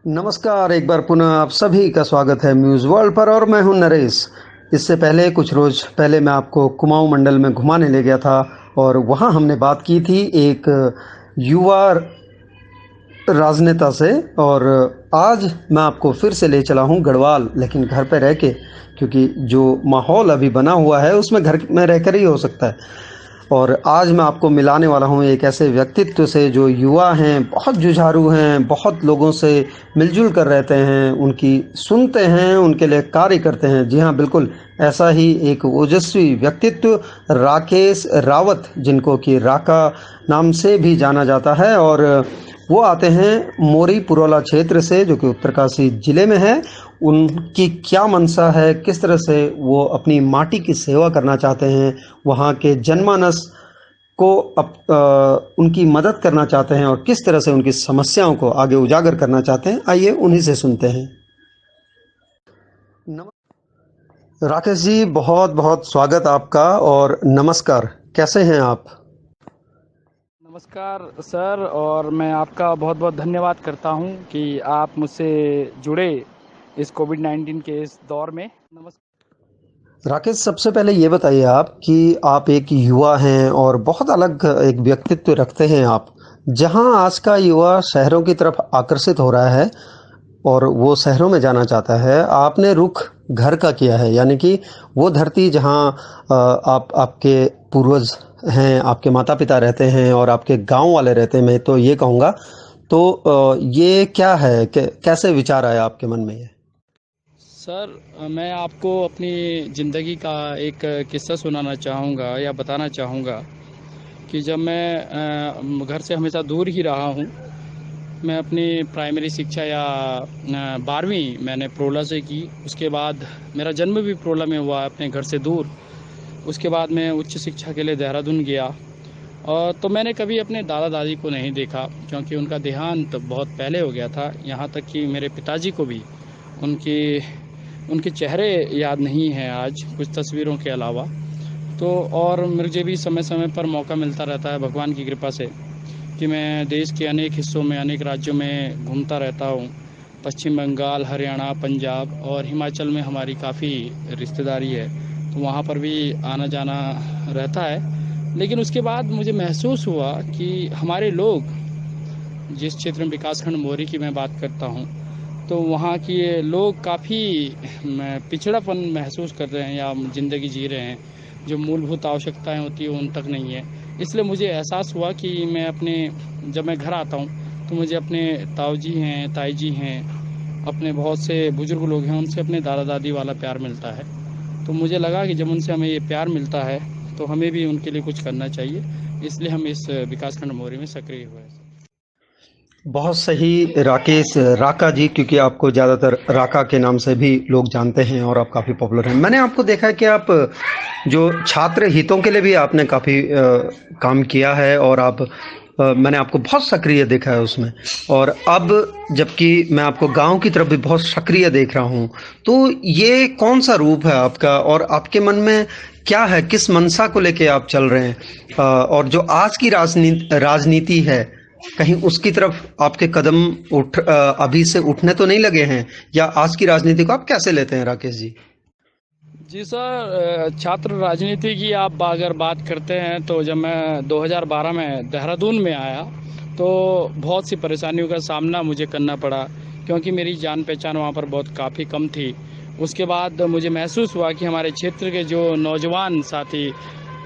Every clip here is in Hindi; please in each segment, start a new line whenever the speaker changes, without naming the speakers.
नमस्कार, एक बार पुनः आप सभी का स्वागत है म्यूज़ वर्ल्ड पर और मैं हूं नरेश। इससे पहले कुछ रोज़ पहले मैं आपको कुमाऊं मंडल में घुमाने ले गया था और वहां हमने बात की थी एक युवा राजनेता से। और आज मैं आपको फिर से ले चला हूं गढ़वाल, लेकिन घर पे रह के, क्योंकि जो माहौल अभी बना हुआ है उसमें घर में रहकर ही हो सकता है। और आज मैं आपको मिलाने वाला हूँ एक ऐसे व्यक्तित्व से जो युवा हैं, बहुत जुझारू हैं, बहुत लोगों से मिलजुल कर रहते हैं, उनकी सुनते हैं, उनके लिए कार्य करते हैं। जी हाँ, बिल्कुल ऐसा ही एक ओजस्वी व्यक्तित्व राकेश रावत, जिनको कि राका नाम से भी जाना जाता है। और वो आते हैं मोरी पुरोला क्षेत्र से, जो कि उत्तरकाशी जिले में है। उनकी क्या मंशा है, किस तरह से वो अपनी माटी की सेवा करना चाहते हैं, वहाँ के जनमानस को उनकी मदद करना चाहते हैं और किस तरह से उनकी समस्याओं को आगे उजागर करना चाहते हैं, आइए उन्हीं से सुनते हैं। राकेश जी, बहुत बहुत स्वागत आपका और नमस्कार। कैसे हैं आप?
नमस्कार सर, और मैं आपका बहुत बहुत धन्यवाद करता हूं कि आप मुझसे जुड़े इस कोविड-19 के इस दौर में। नमस्कार।
राकेश, सबसे पहले ये बताइए आप कि आप एक युवा हैं और बहुत अलग एक व्यक्तित्व रखते हैं आप। जहां आज का युवा शहरों की तरफ आकर्षित हो रहा है और वो शहरों में जाना चाहता है, आपने रुख घर का किया है, यानी कि वो धरती जहां आप आपके पूर्वज हैं, आपके माता पिता रहते हैं और आपके गांव वाले रहते हैं, मैं तो ये कहूँगा। तो ये क्या है, कैसे विचार आया आपके मन में ये?
सर, मैं आपको अपनी ज़िंदगी का एक किस्सा सुनाना चाहूँगा या बताना चाहूँगा कि जब मैं घर से हमेशा दूर ही रहा हूँ। मैं अपनी प्राइमरी शिक्षा या 12वीं मैंने प्रोला से की। उसके बाद मेरा जन्म भी प्रोला में हुआ, अपने घर से दूर। उसके बाद मैं उच्च शिक्षा के लिए देहरादून गया। और तो मैंने कभी अपने दादा दादी को नहीं देखा, क्योंकि उनका देहांत बहुत पहले हो गया था। यहाँ तक कि मेरे पिताजी को भी उनके उनके चेहरे याद नहीं हैं आज, कुछ तस्वीरों के अलावा। तो और मुझे भी समय समय पर मौका मिलता रहता है भगवान की कृपा से कि मैं देश के अनेक हिस्सों में, अनेक राज्यों में घूमता रहता हूँ। पश्चिम बंगाल, हरियाणा, पंजाब और हिमाचल में हमारी काफ़ी रिश्तेदारी है, तो वहाँ पर भी आना जाना रहता है। लेकिन उसके बाद मुझे महसूस हुआ कि हमारे लोग, जिस क्षेत्र में विकासखंड मोरी की मैं बात करता हूँ, तो वहाँ के लोग काफ़ी पिछड़ापन महसूस कर रहे हैं या ज़िंदगी जी रहे हैं। जो मूलभूत आवश्यकताएं होती हैं उन तक नहीं है। इसलिए मुझे एहसास हुआ कि मैं अपने जब मैं घर आता हूँ तो मुझे अपने ताऊ जी हैं, ताई जी हैं, अपने बहुत से बुजुर्ग लोग हैं, उनसे अपने दादा दादी वाला प्यार मिलता है। तो मुझे लगा कि जब उनसे हमें ये प्यार मिलता है तो हमें भी उनके लिए कुछ करना चाहिए। इसलिए हम इस विकासखंड मोरी में सक्रिय हुए हैं।
बहुत सही राकेश, राका जी, क्योंकि आपको ज़्यादातर राका के नाम से भी लोग जानते हैं और आप काफ़ी पॉपुलर हैं। मैंने आपको देखा है कि आप जो छात्र हितों के लिए भी आपने काफ़ी काम किया है और आप मैंने आपको बहुत सक्रिय देखा है उसमें। और अब जबकि मैं आपको गांव की तरफ भी बहुत सक्रिय देख रहा हूं, तो ये कौन सा रूप है आपका और आपके मन में क्या है, किस मंशा को लेके आप चल रहे हैं? और जो आज की राजनीति है, कहीं उसकी तरफ आपके कदम अभी से उठने तो नहीं लगे हैं, या आज की राजनीति को आप कैसे लेते हैं राकेश जी?
जी सर, छात्र राजनीति की आप अगर बात करते हैं तो जब मैं 2012 में देहरादून में आया तो बहुत सी परेशानियों का सामना मुझे करना पड़ा, क्योंकि मेरी जान पहचान वहाँ पर बहुत काफ़ी कम थी। उसके बाद मुझे महसूस हुआ कि हमारे क्षेत्र के जो नौजवान साथी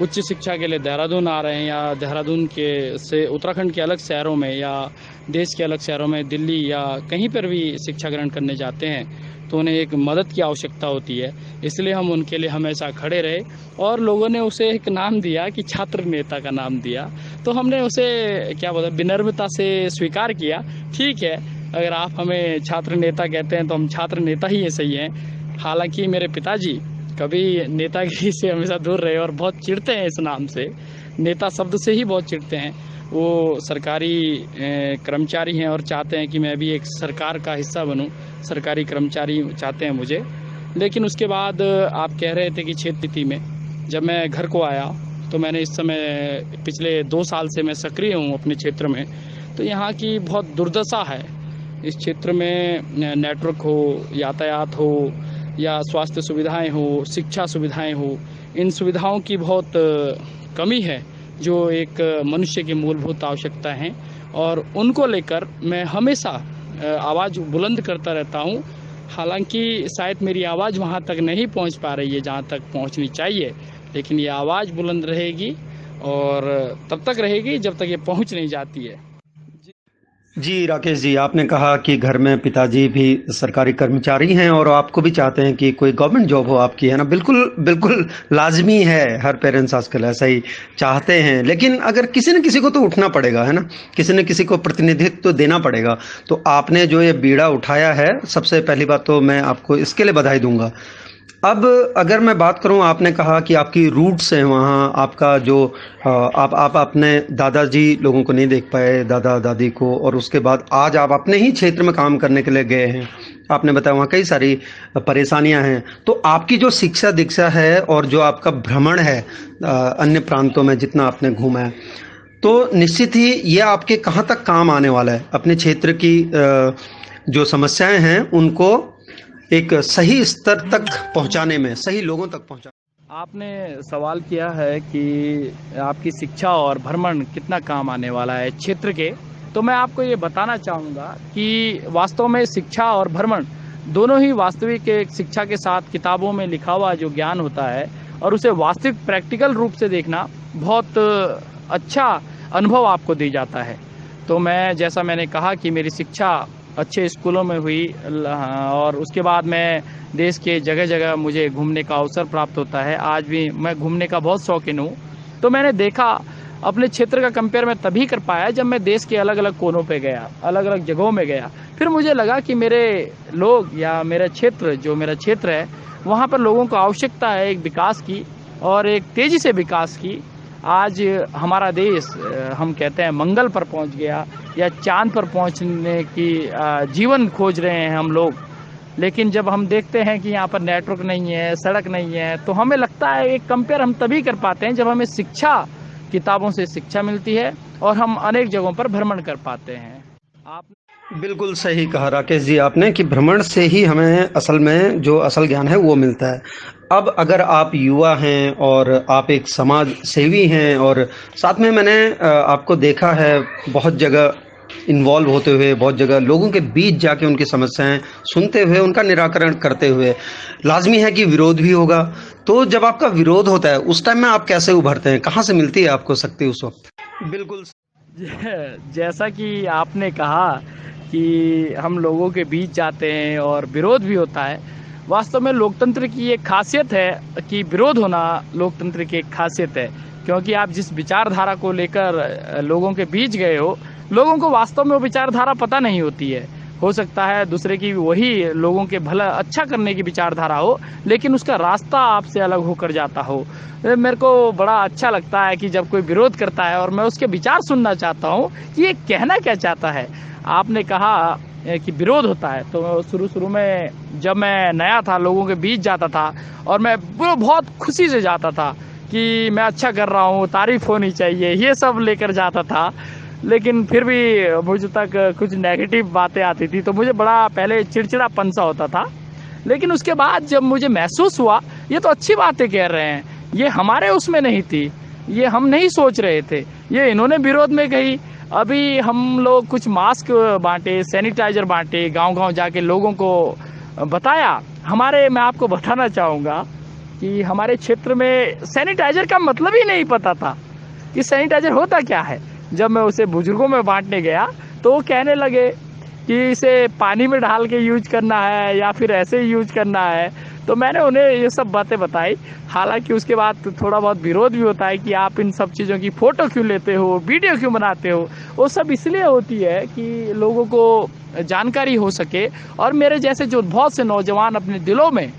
उच्च शिक्षा के लिए देहरादून आ रहे हैं, या देहरादून के से उत्तराखंड के अलग शहरों में या देश के अलग शहरों में, दिल्ली या कहीं पर भी शिक्षा ग्रहण करने जाते हैं, तो उन्हें एक मदद की आवश्यकता होती है। इसलिए हम उनके लिए हमेशा खड़े रहे और लोगों ने उसे एक नाम दिया कि छात्र नेता का नाम दिया। तो हमने उसे क्या बोलते हैं, विनम्रता से स्वीकार किया। ठीक है, अगर आप हमें छात्र नेता कहते हैं तो हम छात्र नेता ही सही हैं। हालांकि मेरे पिताजी कभी नेतागिरी से हमेशा दूर रहे और बहुत चिढ़ते हैं इस नाम से। नेता शब्द से ही बहुत चिढ़ते हैं। वो सरकारी कर्मचारी हैं और चाहते हैं कि मैं भी एक सरकार का हिस्सा बनूं। सरकारी कर्मचारी चाहते हैं मुझे। लेकिन उसके बाद आप कह रहे थे कि क्षेत्र नीति में जब मैं घर को आया तो मैंने इस समय पिछले 2 साल से मैं सक्रिय हूँ अपने क्षेत्र में। तो यहाँ की बहुत दुर्दशा है। इस क्षेत्र में नेटवर्क हो, यातायात हो या स्वास्थ्य सुविधाएं हो, शिक्षा सुविधाएं हो, इन सुविधाओं की बहुत कमी है जो एक मनुष्य की मूलभूत आवश्यकता हैं, और उनको लेकर मैं हमेशा आवाज़ बुलंद करता रहता हूँ। हालांकि शायद मेरी आवाज़ वहाँ तक नहीं पहुँच पा रही है जहाँ तक पहुँचनी चाहिए, लेकिन ये आवाज़ बुलंद रहेगी और तब तक रहेगी जब तक ये पहुँच नहीं जाती है।
जी राकेश जी, आपने कहा कि घर में पिताजी भी सरकारी कर्मचारी हैं और आपको भी चाहते हैं कि कोई गवर्नमेंट जॉब हो आपकी, है ना। बिल्कुल बिल्कुल लाजमी है, हर पेरेंट्स आजकल ऐसा ही चाहते हैं। लेकिन अगर किसी न किसी को तो उठना पड़ेगा, है ना, किसी न किसी को प्रतिनिधित्व तो देना पड़ेगा। तो आपने जो ये बीड़ा उठाया है, सबसे पहली बात तो मैं आपको इसके लिए बधाई दूंगा। अब अगर मैं बात करूं, आपने कहा कि आपकी रूट्स हैं वहाँ, आपका जो आप अपने दादाजी लोगों को नहीं देख पाए, दादा दादी को, और उसके बाद आज आप अपने ही क्षेत्र में काम करने के लिए गए हैं। आपने बताया वहाँ कई सारी परेशानियां हैं। तो आपकी जो शिक्षा दीक्षा है और जो आपका भ्रमण है अन्य प्रांतों में जितना आपने घूमा है, तो निश्चित ही ये आपके कहाँ तक काम आने वाला है। अपने क्षेत्र की जो समस्याएं हैं उनको एक सही स्तर तक पहुंचाने में, सही लोगों तक पहुंचाने।
आपने सवाल किया है कि आपकी शिक्षा और भ्रमण कितना काम आने वाला है क्षेत्र के, तो मैं आपको ये बताना चाहूँगा कि वास्तव में शिक्षा और भ्रमण दोनों ही वास्तविक एक शिक्षा के साथ किताबों में लिखा हुआ जो ज्ञान होता है और उसे वास्तविक प्रैक्टिकल रूप से देखना बहुत अच्छा अनुभव आपको दी जाता है। तो जैसा मैंने कहा कि मेरी शिक्षा अच्छे स्कूलों में हुई और उसके बाद मैं देश के जगह जगह मुझे घूमने का अवसर प्राप्त होता है। आज भी मैं घूमने का बहुत शौकीन हूँ। तो मैंने देखा, अपने क्षेत्र का कंपेयर मैं तभी कर पाया जब मैं देश के अलग अलग कोनों पे गया, अलग अलग जगहों में गया। फिर मुझे लगा कि मेरे लोग या मेरा क्षेत्र, जो मेरा क्षेत्र है, वहाँ पर लोगों को आवश्यकता है एक विकास की और एक तेज़ी से विकास की। आज हमारा देश, हम कहते हैं, मंगल पर पहुंच गया या चांद पर पहुंचने की जीवन खोज रहे हैं हम लोग। लेकिन जब हम देखते हैं कि यहाँ पर नेटवर्क नहीं है, सड़क नहीं है, तो हमें लगता है एक कंपेयर हम तभी कर पाते हैं जब हमें शिक्षा, किताबों से शिक्षा मिलती है और हम अनेक जगहों पर भ्रमण कर पाते हैं। आप
बिल्कुल सही कहा राकेश जी आपने कि भ्रमण से ही हमें असल में जो असल ज्ञान है वो मिलता है। अब अगर आप युवा हैं और आप एक समाज सेवी हैं और साथ में मैंने आपको देखा है बहुत जगह इन्वॉल्व होते हुए, बहुत जगह लोगों के बीच जाके उनकी समस्याएं सुनते हुए, उनका निराकरण करते हुए, लाजमी है कि विरोध भी होगा। तो जब आपका विरोध होता है उस टाइम में आप कैसे उभरते हैं, कहाँ से मिलती है आपको शक्ति उस वक्त? बिल्कुल
जैसा कि आपने कहा कि हम लोगों के बीच जाते हैं और विरोध भी होता है। वास्तव में लोकतंत्र की एक खासियत है कि विरोध होना लोकतंत्र की एक खासियत है, क्योंकि आप जिस विचारधारा को लेकर लोगों के बीच गए हो, लोगों को वास्तव में वो विचारधारा पता नहीं होती है। हो सकता है दूसरे की वही लोगों के भला अच्छा करने की विचारधारा हो, लेकिन उसका रास्ता आपसे अलग होकर जाता हो। मेरे को बड़ा अच्छा लगता है कि जब कोई विरोध करता है और मैं उसके विचार सुनना चाहता हूँ कि ये कहना क्या चाहता है। आपने कहा कि विरोध होता है, तो शुरू में जब मैं नया था, लोगों के बीच जाता था और मैं बहुत खुशी से जाता था कि मैं अच्छा कर रहा हूँ, तारीफ होनी चाहिए, ये सब लेकर जाता था। लेकिन फिर भी मुझ तक कुछ नेगेटिव बातें आती थी, तो मुझे बड़ा पहले चिड़चिड़ापन सा होता था। लेकिन उसके बाद जब मुझे महसूस हुआ ये तो अच्छी बातें कह रहे हैं, ये हमारे उसमें नहीं थी, ये हम नहीं सोच रहे थे, ये इन्होंने विरोध में कही। अभी हम लोग कुछ मास्क बांटे, सैनिटाइजर बांटे, गांव-गांव जाके लोगों को बताया। मैं आपको बताना चाहूँगा कि हमारे क्षेत्र में सैनिटाइजर का मतलब ही नहीं पता था कि सैनिटाइजर होता क्या है। जब मैं उसे बुजुर्गों में बांटने गया तो वो कहने लगे कि इसे पानी में डाल के यूज करना है या फिर ऐसे ही यूज करना है। तो मैंने उन्हें ये सब बातें बताई। हालांकि उसके बाद थोड़ा बहुत विरोध भी होता है कि आप इन सब चीज़ों की फ़ोटो क्यों लेते हो, वीडियो क्यों बनाते हो। वो सब इसलिए होती है कि लोगों को जानकारी हो सके और मेरे जैसे जो बहुत से नौजवान अपने दिलों में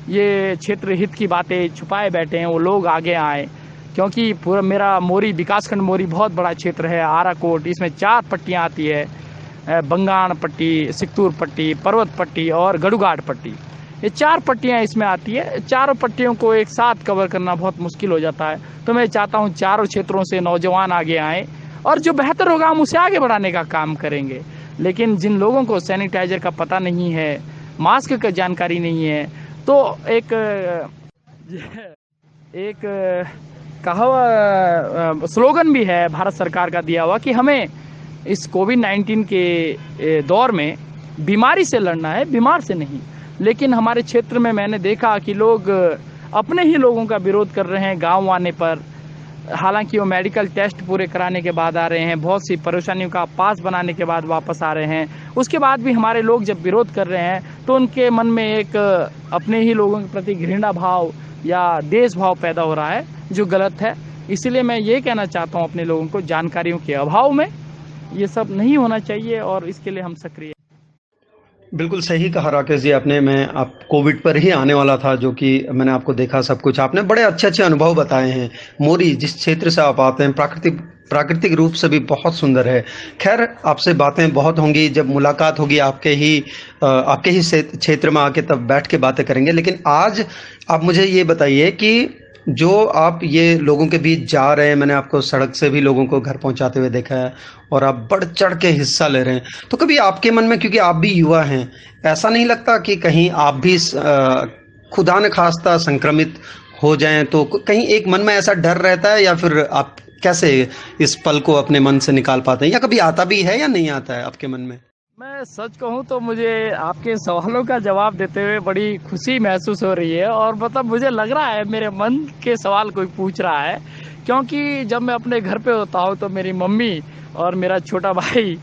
ये क्षेत्र हित की बातें छुपाए बैठे हैं, वो लोग आगे आएँ। क्योंकि पूरा मेरा मोरी, विकासखंड मोरी बहुत बड़ा क्षेत्र है, आराकोट, इसमें 4 पट्टियाँ आती है, बंगाण पट्टी, सिकतूर पट्टी, पर्वत पट्टी और गड़ुगाड़ पट्टी। ये 4 पट्टियाँ इसमें आती है। चारों पट्टियों को एक साथ कवर करना बहुत मुश्किल हो जाता है। तो मैं चाहता हूँ चारों क्षेत्रों से नौजवान आगे आएँ और जो बेहतर होगा हम उसे आगे बढ़ाने का काम करेंगे। लेकिन जिन लोगों को सैनिटाइजर का पता नहीं है, मास्क का जानकारी नहीं है, तो एक एक कहावत स्लोगन भी है भारत सरकार का दिया हुआ कि हमें इस कोविड-19 के दौर में बीमारी से लड़ना है, बीमार से नहीं। लेकिन हमारे क्षेत्र में मैंने देखा कि लोग अपने ही लोगों का विरोध कर रहे हैं गाँव आने पर। हालांकि वो मेडिकल टेस्ट पूरे कराने के बाद आ रहे हैं, बहुत सी परेशानियों का पास बनाने के बाद वापस आ रहे हैं। उसके बाद भी हमारे लोग जब विरोध कर रहे हैं तो उनके मन में एक अपने ही लोगों के प्रति घृणा भाव या देश भाव पैदा हो रहा है, जो गलत है। इसीलिए मैं ये कहना चाहता हूँ अपने लोगों को, जानकारियों के अभाव में ये सब नहीं होना चाहिए और इसके लिए हम सक्रिय।
बिल्कुल सही कहा राकेश जी आपने। मैं आप कोविड पर ही आने वाला था, जो कि मैंने आपको देखा सब कुछ। आपने बड़े अच्छे-अच्छे अनुभव बताए हैं। मोरी जिस क्षेत्र से आप आते हैं, प्राकृतिक रूप से भी बहुत सुंदर है। खैर, आपसे बातें बहुत होंगी, जब मुलाकात होगी आपके ही क्षेत्र में आके तब बैठ के बातें करेंगे। लेकिन आज आप मुझे ये बताइए कि जो आप ये लोगों के बीच जा रहे हैं, मैंने आपको सड़क से भी लोगों को घर पहुंचाते हुए देखा है और आप बढ़ चढ़ के हिस्सा ले रहे हैं, तो कभी आपके मन में, क्योंकि आप भी युवा हैं, ऐसा नहीं लगता कि कहीं आप भी खुदा न खास्ता संक्रमित हो जाएं, तो कहीं एक मन में ऐसा डर रहता है, या फिर आप कैसे इस पल को अपने मन से निकाल पाते हैं, या कभी आता भी है या नहीं आता है आपके मन में?
मैं सच कहूँ तो मुझे आपके सवालों का जवाब देते हुए बड़ी खुशी महसूस हो रही है, और मतलब मुझे लग रहा है मेरे मन के सवाल कोई पूछ रहा है। क्योंकि जब मैं अपने घर पे होता हूँ तो मेरी मम्मी और मेरा छोटा भाई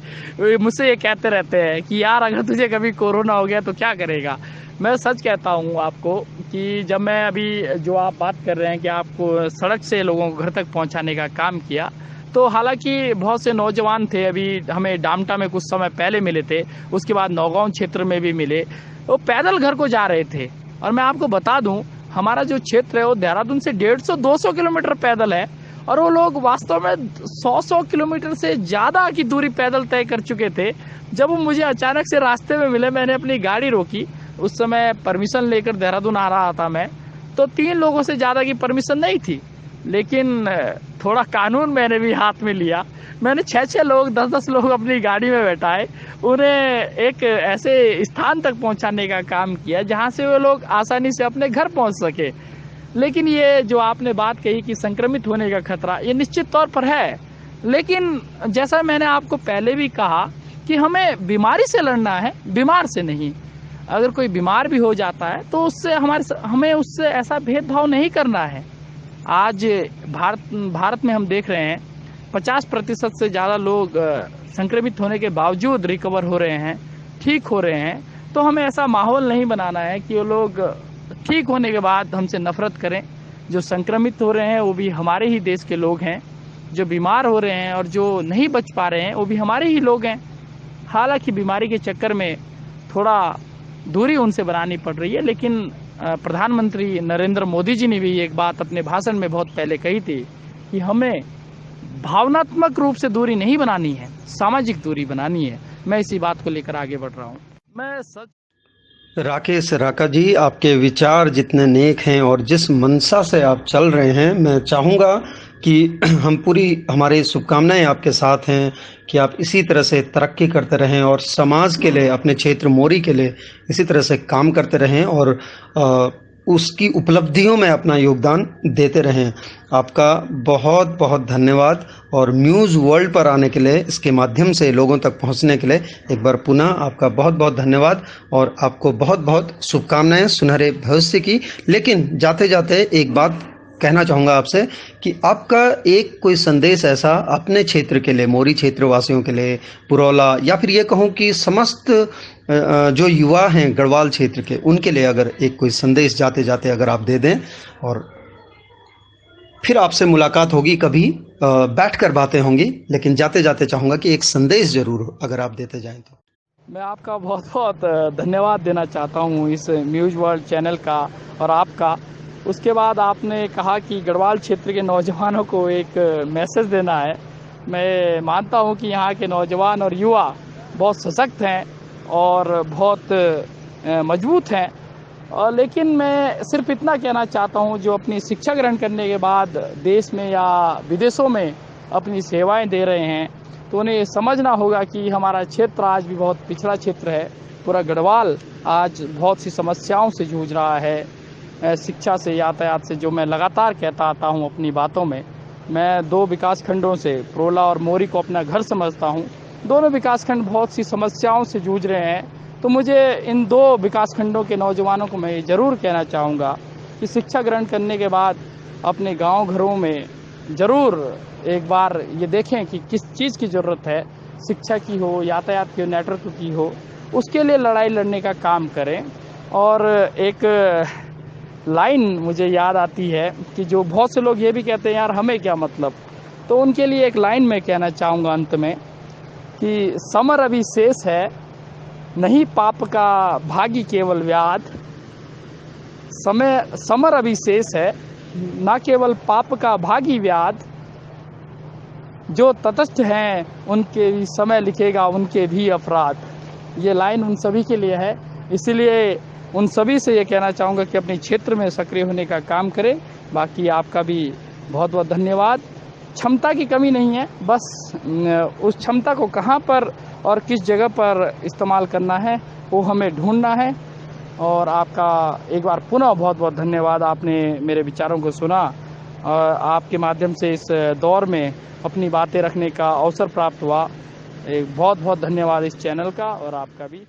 मुझसे ये कहते रहते हैं कि यार अगर तुझे कभी कोरोना हो गया तो क्या करेगा। मैं सच कहता हूँ आपको कि जब मैं अभी जो आप बात कर रहे हैं कि आपको सड़क से लोगों को घर तक पहुँचाने का काम किया, तो हालांकि बहुत से नौजवान थे, अभी हमें डामटा में कुछ समय पहले मिले थे, उसके बाद नौगांव क्षेत्र में भी मिले, वो पैदल घर को जा रहे थे। और मैं आपको बता दूं, हमारा जो क्षेत्र है वो देहरादून से 150-200 किलोमीटर पैदल है, और वो लोग वास्तव में 100 किलोमीटर से ज़्यादा की दूरी पैदल तय कर चुके थे। जब वो मुझे अचानक से रास्ते में मिले, मैंने अपनी गाड़ी रोकी। उस समय परमिशन लेकर देहरादून आ रहा था मैं, तो 3 लोगों से ज़्यादा की परमिशन नहीं थी, लेकिन थोड़ा कानून मैंने भी हाथ में लिया। मैंने 6-6 लोग, 10-10 लोग अपनी गाड़ी में बैठाए, उन्हें एक ऐसे स्थान तक पहुंचाने का काम किया जहां से वो लोग आसानी से अपने घर पहुंच सके। लेकिन ये जो आपने बात कही कि संक्रमित होने का खतरा, ये निश्चित तौर पर है। लेकिन जैसा मैंने आपको पहले भी कहा कि हमें बीमारी से लड़ना है, बीमार से नहीं। अगर कोई बीमार भी हो जाता है तो उससे हमें उससे ऐसा भेदभाव नहीं करना है। आज भारत में हम देख रहे हैं 50% से ज़्यादा लोग संक्रमित होने के बावजूद रिकवर हो रहे हैं, ठीक हो रहे हैं। तो हमें ऐसा माहौल नहीं बनाना है कि वो लोग ठीक होने के बाद हमसे नफरत करें। जो संक्रमित हो रहे हैं वो भी हमारे ही देश के लोग हैं, जो बीमार हो रहे हैं और जो नहीं बच पा रहे हैं वो भी हमारे ही लोग हैं। हालांकि बीमारी के चक्कर में थोड़ा दूरी उनसे बनानी पड़ रही है, लेकिन प्रधानमंत्री नरेंद्र मोदी जी ने भी एक बात अपने भाषण में बहुत पहले कही थी कि हमें भावनात्मक रूप से दूरी नहीं बनानी है, सामाजिक दूरी बनानी है। मैं इसी बात को लेकर आगे बढ़ रहा हूँ। मैं सच
राकेश राका जी, आपके विचार जितने नेक हैं और जिस मंशा से आप चल रहे हैं, मैं चाहूँगा कि हमारी शुभकामनाएं आपके साथ हैं कि आप इसी तरह से तरक्की करते रहें और समाज के लिए, अपने क्षेत्र मोरी के लिए इसी तरह से काम करते रहें और उसकी उपलब्धियों में अपना योगदान देते रहें। आपका बहुत बहुत धन्यवाद, और न्यूज़ वर्ल्ड पर आने के लिए, इसके माध्यम से लोगों तक पहुंचने के लिए एक बार पुनः आपका बहुत बहुत धन्यवाद, और आपको बहुत बहुत शुभकामनाएं सुनहरे भविष्य की। लेकिन जाते जाते एक बात कहना चाहूँगा आपसे कि आपका एक कोई संदेश ऐसा अपने क्षेत्र के लिए, मोरी क्षेत्र वासियों के लिए, पुरौला, या फिर ये कहूँ कि समस्त जो युवा हैं गढ़वाल क्षेत्र के, उनके लिए अगर एक कोई संदेश जाते जाते अगर आप दे दें, और फिर आपसे मुलाकात होगी, कभी बैठकर बातें होंगी, लेकिन जाते जाते चाहूँगा कि एक संदेश ज़रूर अगर आप देते जाएं तो।
मैं आपका बहुत बहुत धन्यवाद देना चाहता हूँ इस न्यूज़ वर्ल्ड चैनल का और आपका। उसके बाद आपने कहा कि गढ़वाल क्षेत्र के नौजवानों को एक मैसेज देना है। मैं मानता हूँ कि यहाँ के नौजवान और युवा बहुत सशक्त हैं और बहुत मजबूत हैं, और लेकिन मैं सिर्फ इतना कहना चाहता हूँ, जो अपनी शिक्षा ग्रहण करने के बाद देश में या विदेशों में अपनी सेवाएं दे रहे हैं, तो उन्हें ये समझना होगा कि हमारा क्षेत्र आज भी बहुत पिछड़ा क्षेत्र है। पूरा गढ़वाल आज बहुत सी समस्याओं से जूझ रहा है, शिक्षा से, यातायात से, जो मैं लगातार कहता आता हूँ अपनी बातों में। मैं 2 विकास खंडों से, प्रोला और मोरी को अपना घर समझता हूँ। दोनों विकास खंड बहुत सी समस्याओं से जूझ रहे हैं। तो मुझे इन 2 विकास खंडों के नौजवानों को मैं ये ज़रूर कहना चाहूँगा कि शिक्षा ग्रहण करने के बाद अपने गांव घरों में ज़रूर एक बार ये देखें कि किस चीज़ की ज़रूरत है, शिक्षा की हो, यातायात की हो, नेटवर्क की हो, उसके लिए लड़ाई लड़ने का काम करें। और एक लाइन मुझे याद आती है कि जो बहुत से लोग ये भी कहते हैं यार हमें क्या मतलब, तो उनके लिए एक लाइन मैं कहना चाहूँगा अंत में कि समर अभी शेष है, नहीं पाप का भागी केवल व्याध। समर अभी शेष है, ना केवल पाप का भागी व्याध। जो तटस्थ हैं उनके भी समय लिखेगा उनके भी अपराध। ये लाइन उन सभी के लिए है, इसीलिए उन सभी से ये कहना चाहूँगा कि अपने क्षेत्र में सक्रिय होने का काम करें। बाकी आपका भी बहुत बहुत धन्यवाद। क्षमता की कमी नहीं है, बस उस क्षमता को कहाँ पर और किस जगह पर इस्तेमाल करना है वो हमें ढूंढना है। और आपका एक बार पुनः बहुत बहुत धन्यवाद, आपने मेरे विचारों को सुना और आपके माध्यम से इस दौर में अपनी बातें रखने का अवसर प्राप्त हुआ। एक बहुत बहुत धन्यवाद इस चैनल का और आपका भी।